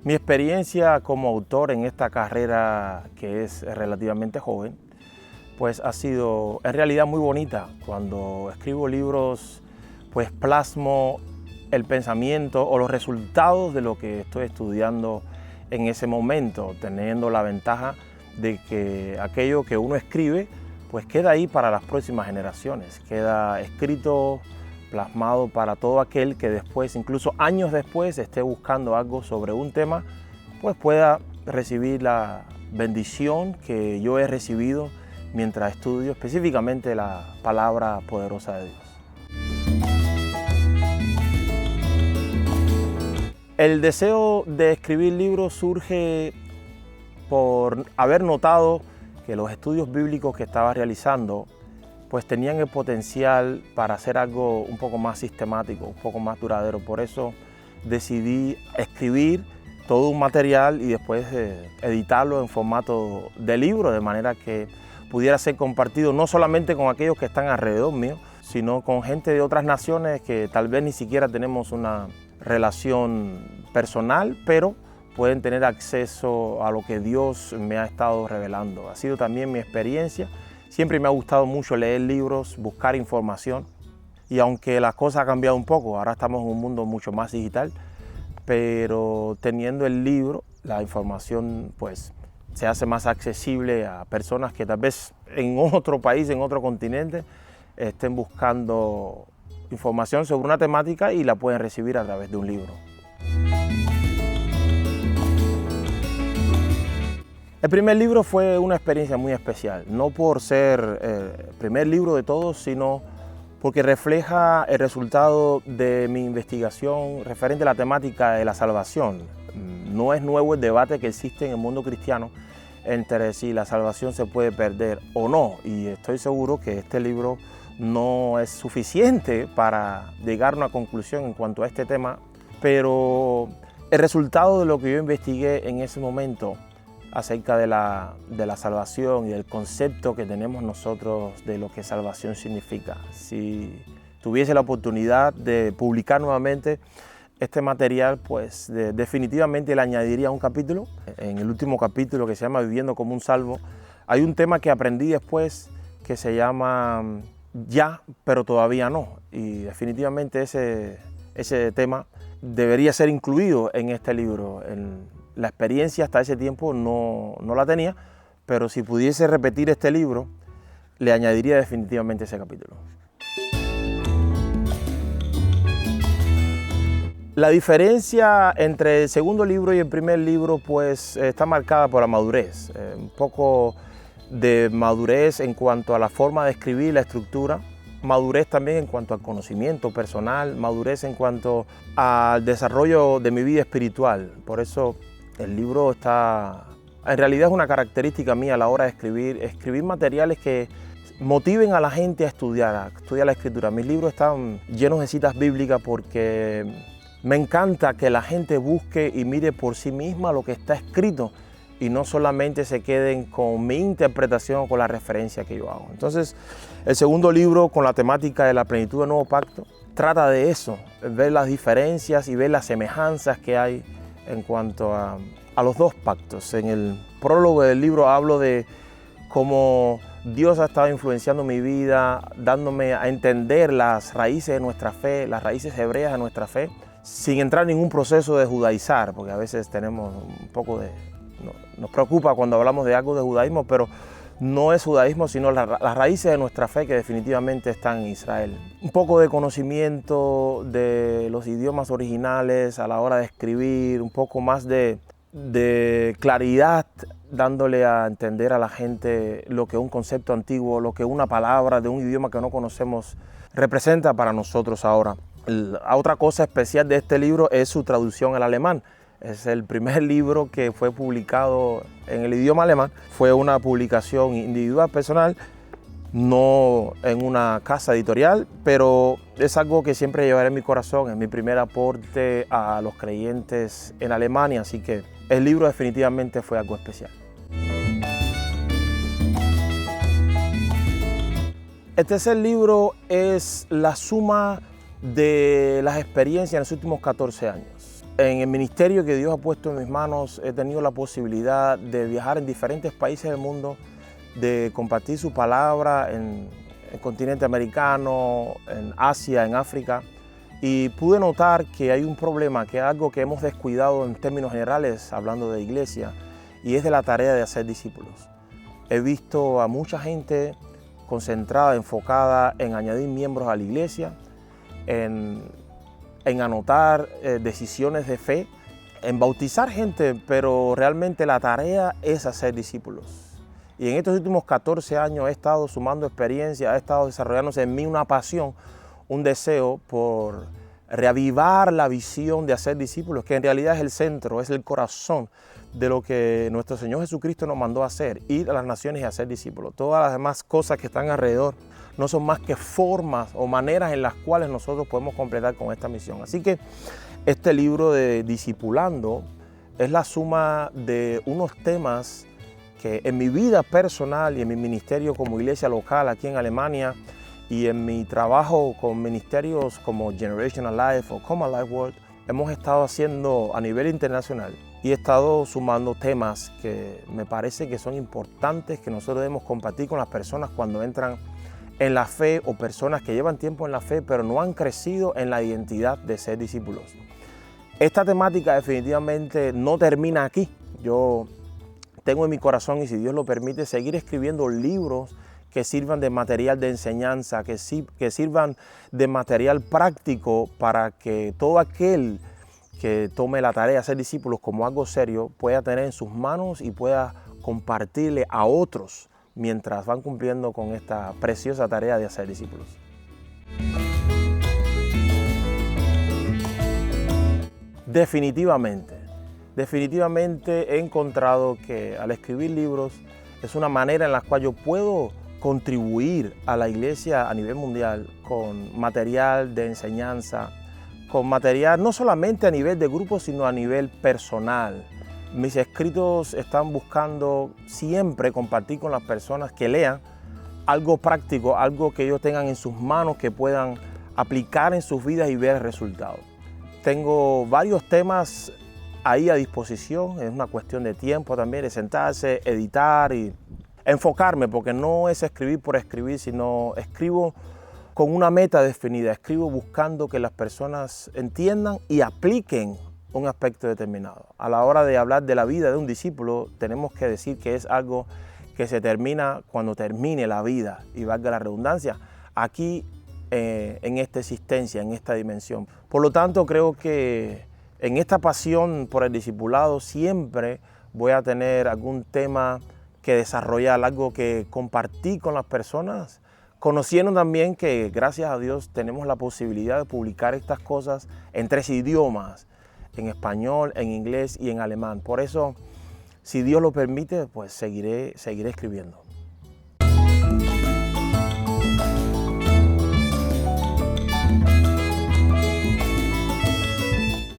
Mi experiencia como autor en esta carrera, que es relativamente joven, pues ha sido en realidad muy bonita. Cuando escribo libros, pues plasmo el pensamiento o los resultados de lo que estoy estudiando en ese momento, teniendo la ventaja de que aquello que uno escribe, pues queda ahí para las próximas generaciones, queda escrito, plasmado para todo aquel que después, incluso años después, esté buscando algo sobre un tema, pues pueda recibir la bendición que yo he recibido mientras estudio específicamente la palabra poderosa de Dios. El deseo de escribir libros surge por haber notado que los estudios bíblicos que estaba realizando pues tenían el potencial para hacer algo un poco más sistemático, un poco más duradero. Por eso decidí escribir todo un material y después editarlo en formato de libro, de manera que pudiera ser compartido no solamente con aquellos que están alrededor mío, sino con gente de otras naciones que tal vez ni siquiera tenemos una relación personal, pero pueden tener acceso a lo que Dios me ha estado revelando. Ha sido también mi experiencia. Siempre me ha gustado mucho leer libros, buscar información, y aunque las cosas han cambiado un poco, ahora estamos en un mundo mucho más digital, pero teniendo el libro, la información pues se hace más accesible a personas que tal vez en otro país, en otro continente, estén buscando información sobre una temática y la pueden recibir a través de un libro. El primer libro fue una experiencia muy especial, no por ser el primer libro de todos, sino porque refleja el resultado de mi investigación referente a la temática de la salvación. No es nuevo el debate que existe en el mundo cristiano entre si la salvación se puede perder o no, y estoy seguro que este libro no es suficiente para llegar a una conclusión en cuanto a este tema, pero el resultado de lo que yo investigué en ese momento acerca de la salvación y del concepto que tenemos nosotros de lo que salvación significa. Si tuviese la oportunidad de publicar nuevamente este material, pues definitivamente le añadiría un capítulo. En el último capítulo, que se llama Viviendo como un salvo, hay un tema que aprendí después que se llama Ya, pero todavía no. Y definitivamente ese tema debería ser incluido en este libro. La experiencia hasta ese tiempo no la tenía, pero si pudiese repetir este libro, le añadiría definitivamente ese capítulo. La diferencia entre el segundo libro y el primer libro pues está marcada por la madurez, un poco de madurez en cuanto a la forma de escribir, la estructura, madurez también en cuanto al conocimiento personal, madurez en cuanto al desarrollo de mi vida espiritual. Por eso el libro en realidad es una característica mía a la hora de escribir materiales que motiven a la gente a estudiar la escritura. Mis libros están llenos de citas bíblicas porque me encanta que la gente busque y mire por sí misma lo que está escrito y no solamente se queden con mi interpretación o con la referencia que yo hago. Entonces, el segundo libro, con la temática de la plenitud del nuevo pacto, trata de eso, ver las diferencias y ver las semejanzas que hay en cuanto a los dos pactos. En el prólogo del libro hablo de cómo Dios ha estado influenciando mi vida, dándome a entender las raíces de nuestra fe, las raíces hebreas de nuestra fe, sin entrar en ningún proceso de judaizar, porque a veces tenemos un poco nos preocupa cuando hablamos de algo de judaísmo, pero no es judaísmo, sino las raíces de nuestra fe que definitivamente están en Israel. Un poco de conocimiento de los idiomas originales a la hora de escribir, un poco más de claridad, dándole a entender a la gente lo que un concepto antiguo, lo que una palabra de un idioma que no conocemos representa para nosotros ahora. Otra cosa especial de este libro es su traducción al alemán. Es el primer libro que fue publicado en el idioma alemán. Fue una publicación individual, personal, no en una casa editorial, pero es algo que siempre llevaré en mi corazón. Es mi primer aporte a los creyentes en Alemania, así que el libro definitivamente fue algo especial. El tercer libro es la suma de las experiencias en los últimos 14 años. En el ministerio que Dios ha puesto en mis manos he tenido la posibilidad de viajar en diferentes países del mundo, de compartir su palabra en el continente americano, en Asia, en África, y pude notar que hay un problema, que es algo que hemos descuidado en términos generales, hablando de iglesia, y es de la tarea de hacer discípulos. He visto a mucha gente concentrada, enfocada en añadir miembros a la iglesia, en anotar decisiones de fe, en bautizar gente, pero realmente la tarea es hacer discípulos. Y en estos últimos 14 años he estado sumando experiencia, he estado desarrollándose en mí una pasión, un deseo por reavivar la visión de hacer discípulos, que en realidad es el centro, es el corazón de lo que nuestro Señor Jesucristo nos mandó a hacer, ir a las naciones y hacer discípulos. Todas las demás cosas que están alrededor no son más que formas o maneras en las cuales nosotros podemos completar con esta misión. Así que este libro de Discipulando es la suma de unos temas que en mi vida personal y en mi ministerio como iglesia local aquí en Alemania y en mi trabajo con ministerios como Generation Alive o Come Alive World, hemos estado haciendo a nivel internacional y he estado sumando temas que me parece que son importantes, que nosotros debemos compartir con las personas cuando entran en la fe o personas que llevan tiempo en la fe pero no han crecido en la identidad de ser discípulos. Esta temática definitivamente no termina aquí. Yo tengo en mi corazón, y si Dios lo permite, seguir escribiendo libros que sirvan de material de enseñanza, que sirvan de material práctico para que todo aquel que tome la tarea de ser discípulos como algo serio pueda tener en sus manos y pueda compartirle a otros mientras van cumpliendo con esta preciosa tarea de hacer discípulos. Definitivamente he encontrado que al escribir libros es una manera en la cual yo puedo contribuir a la iglesia a nivel mundial con material de enseñanza, con material no solamente a nivel de grupo, sino a nivel personal. Mis escritos están buscando siempre compartir con las personas que lean algo práctico, algo que ellos tengan en sus manos, que puedan aplicar en sus vidas y ver el resultado. Tengo varios temas ahí a disposición, es una cuestión de tiempo también, de sentarse, editar y enfocarme, porque no es escribir por escribir, sino escribo con una meta definida, escribo buscando que las personas entiendan y apliquen un aspecto determinado. A la hora de hablar de la vida de un discípulo, tenemos que decir que es algo que se termina cuando termine la vida, y valga la redundancia, aquí en esta existencia, en esta dimensión. Por lo tanto, creo que en esta pasión por el discipulado siempre voy a tener algún tema que desarrollar, algo que compartir con las personas, conociendo también que, gracias a Dios, tenemos la posibilidad de publicar estas cosas en 3 idiomas, en español, en inglés y en alemán. Por eso, si Dios lo permite, pues seguiré escribiendo.